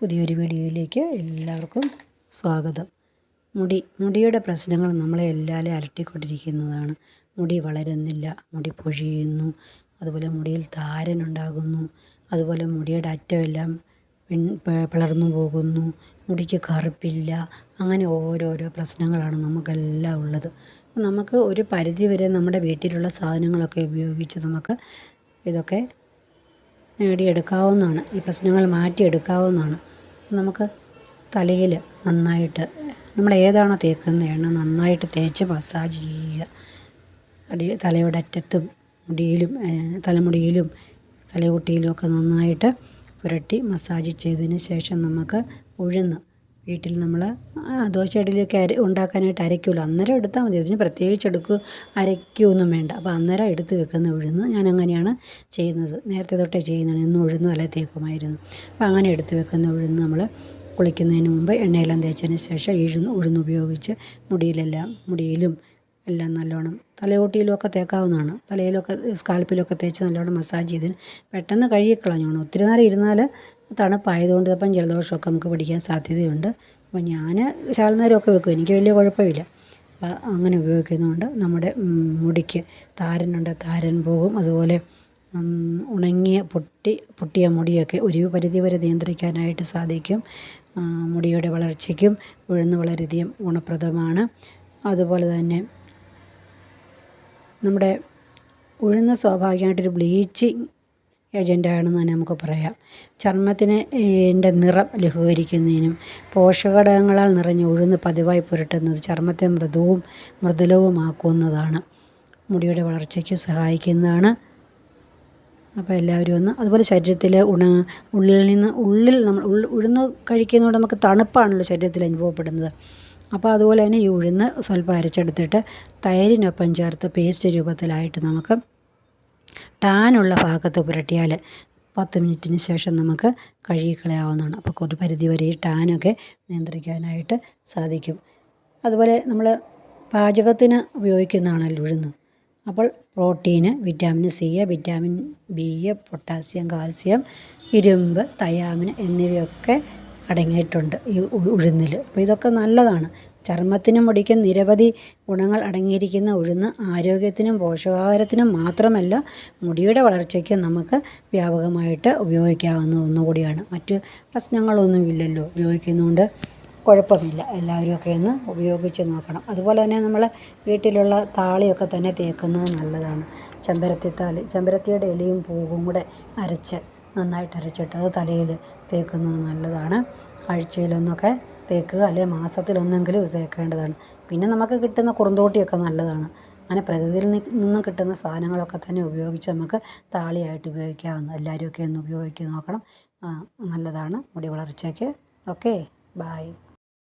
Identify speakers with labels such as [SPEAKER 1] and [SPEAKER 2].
[SPEAKER 1] പുതിയൊരു വീഡിയോയിലേക്ക് എല്ലാവർക്കും സ്വാഗതം. മുടിയുടെ പ്രശ്നങ്ങൾ നമ്മളെ എല്ലാവരെയും അലട്ടിക്കൊണ്ടിരിക്കുന്നതാണ്. മുടി വളരുന്നില്ല, മുടി പൊഴിയുന്നു, അതുപോലെ മുടിയിൽ താരനുണ്ടാകുന്നു, അതുപോലെ മുടിയുടെ അറ്റമെല്ലാം പിളർന്നു പോകുന്നു, മുടിക്ക് കറുപ്പില്ല. അങ്ങനെ ഓരോരോ പ്രശ്നങ്ങളാണ് നമുക്കെല്ലാം ഉള്ളത്. നമുക്ക് ഒരു പരിധിവരെ നമ്മുടെ വീട്ടിലുള്ള സാധനങ്ങളൊക്കെ ഉപയോഗിച്ച് നമുക്ക് ഇതൊക്കെ നേടിയെടുക്കാവുന്നതാണ്. ഈ പ്രശ്നങ്ങൾ മാറ്റിയെടുക്കാവുന്നതാണ്. നമുക്ക് തലയിൽ നന്നായിട്ട് നമ്മൾ ഏതാണോ തേക്കുന്ന എണ്ണ നന്നായിട്ട് തേച്ച് മസാജ് ചെയ്യുക. തലയുടെ അറ്റത്തും മുടിയിലും തലമുടിയിലും തലയോട്ടിയിലും ഒക്കെ നന്നായിട്ട് പുരട്ടി മസാജ് ചെയ്തതിന് ശേഷം നമുക്ക് ഉഴുന്ന് വീട്ടിൽ നമ്മൾ ദോശ ഇഡ്ഡലിയൊക്കെ ഉണ്ടാക്കാനായിട്ട് അരയ്ക്കുമല്ലോ, അന്നേരം എടുത്താൽ മതി. അതിന് പ്രത്യേകിച്ച് അരയ്ക്കുകയൊന്നും വേണ്ട. അപ്പോൾ അന്നേരം എടുത്ത് വെക്കുന്ന ഉഴുന്ന് ഞാൻ അങ്ങനെയാണ് ചെയ്യുന്നത്. നേരത്തെ തൊട്ടേ ചെയ്യുന്നതാണ്. എന്നും ഉഴുന്ന് തലയിൽ തേക്കുമായിരുന്നു. അപ്പോൾ അങ്ങനെ എടുത്ത് വെക്കുന്ന ഉഴുന്ന് നമ്മൾ കുളിക്കുന്നതിന് മുമ്പ് എണ്ണയെല്ലാം തേച്ചതിന് ശേഷം ഉഴുന്ന് ഉപയോഗിച്ച് മുടിയിലും എല്ലാം നല്ലോണം തലയോട്ടിയിലുമൊക്കെ തേക്കാവുന്നതാണ്. തലയിലൊക്കെ സ്കാൽപ്പിലൊക്കെ തേച്ച് നല്ലോണം മസാജ് ചെയ്തതിന് പെട്ടെന്ന് കഴുകിക്കളഞ്ഞോണം. ഒത്തിരി നേരം ഇരുന്നാൽ തണുപ്പായതുകൊണ്ട് ചിലപ്പം ജലദോഷമൊക്കെ നമുക്ക് പിടിക്കാൻ സാധ്യതയുണ്ട്. അപ്പോൾ ഞാൻ ശകലനേരമൊക്കെ വെക്കും, എനിക്ക് വലിയ കുഴപ്പമില്ല. അപ്പോൾ അങ്ങനെ ഉപയോഗിക്കുന്നതുകൊണ്ട് നമ്മുടെ മുടിക്ക് താരൻ പോകും. അതുപോലെ ഉണങ്ങിയ പൊട്ടിയ മുടിയൊക്കെ ഒരു പരിധിവരെ നിയന്ത്രിക്കാനായിട്ട് സാധിക്കും. മുടിയുടെ വളർച്ചയ്ക്കും ഉഴുന്ന് വളരെയധികം ഗുണപ്രദമാണ്. അതുപോലെ തന്നെ നമ്മുടെ ഉഴുന്ന് സ്വാഭാവികമായിട്ടൊരു ബ്ലീച്ചിങ് ഏജൻ്റാണെന്ന് തന്നെ നമുക്ക് പറയാം. ചർമ്മത്തിന് നിറം ലഘൂകരിക്കുന്നതിനും പോഷകഘടകങ്ങളാൽ നിറഞ്ഞ ഉഴുന്ന് പതിവായി പുരട്ടുന്നത് ചർമ്മത്തെ മൃദുലവുമാക്കുന്നതാണ്. മുടിയുടെ വളർച്ചയ്ക്ക് സഹായിക്കുന്നതാണ്. അപ്പോൾ എല്ലാവരും അതുപോലെ ശരീരത്തിൽ ഉള്ളിൽ നമ്മൾ ഉഴുന്ന് കഴിക്കുന്നതുകൊണ്ട് നമുക്ക് തണുപ്പാണല്ലോ ശരീരത്തിൽ അനുഭവപ്പെടുന്നത്. അപ്പോൾ അതുപോലെ തന്നെ ഈ ഉഴുന്ന് സ്വല്പം അരച്ചെടുത്തിട്ട് തൈരിനൊപ്പം ചേർത്ത് പേസ്റ്റ് രൂപത്തിലായിട്ട് നമുക്ക് ടാനുള്ള ഭാഗത്ത് പുരട്ടിയാൽ 10 മിനിറ്റിന് ശേഷം നമുക്ക് കഴുകിക്കളയാവുന്നതാണ്. അപ്പോൾ ഒരു പരിധിവരെ ഈ ടാനൊക്കെ നിയന്ത്രിക്കാനായിട്ട് സാധിക്കും. അതുപോലെ നമ്മൾ പാചകത്തിന് ഉപയോഗിക്കുന്നതാണല്ലോ ഉഴുന്ന്. അപ്പോൾ protein, vitamin C, vitamin B, potassium, calcium, ഇരുമ്പ്, തയാമിൻ എന്നിവയൊക്കെ അടങ്ങിയിട്ടുണ്ട് ഈ ഉഴുന്നിൽ. അപ്പോൾ ഇതൊക്കെ നല്ലതാണ്. ചർമ്മത്തിനും മുടിക്കും നിരവധി ഗുണങ്ങൾ അടങ്ങിയിരിക്കുന്ന ഉഴുന്ന് ആരോഗ്യത്തിനും പോഷകാഹാരത്തിനും മാത്രമല്ല മുടിയുടെ വളർച്ചയ്ക്കും നമുക്ക് വ്യാപകമായിട്ട് ഉപയോഗിക്കാവുന്ന ഒന്നുകൂടിയാണ്. മറ്റ് പ്രശ്നങ്ങളൊന്നുമില്ലല്ലോ, ഉപയോഗിക്കുന്നതുകൊണ്ട് കുഴപ്പമില്ല. എല്ലാവരുമൊക്കെ ഒന്ന് ഉപയോഗിച്ച് നോക്കണം. അതുപോലെ തന്നെ നമ്മൾ വീട്ടിലുള്ള താളിയൊക്കെ തന്നെ തേക്കുന്നത് നല്ലതാണ്. ചെമ്പരത്തിയുടെ ഇലയും പൂവും കൂടെ നന്നായിട്ട് അരച്ചിട്ട് അത് തലയിൽ തേക്കുന്നത് നല്ലതാണ്. ആഴ്ചയിലൊന്നൊക്കെ തേക്കുക, അല്ലെങ്കിൽ മാസത്തിലൊന്നെങ്കിലും ഇത് തേക്കേണ്ടതാണ്. പിന്നെ നമുക്ക് കിട്ടുന്ന കുറുന്തോട്ടിയൊക്കെ നല്ലതാണ്. അങ്ങനെ പ്രകൃതിയിൽ നിന്നും കിട്ടുന്ന സാധനങ്ങളൊക്കെ തന്നെ ഉപയോഗിച്ച് നമുക്ക് താളിയായിട്ട് ഉപയോഗിക്കാവുന്ന. എല്ലാവരുമൊക്കെ ഒന്ന് ഉപയോഗിച്ച് നോക്കണം. നല്ലതാണ് മുടി വളർച്ചയ്ക്ക്. Okay, by.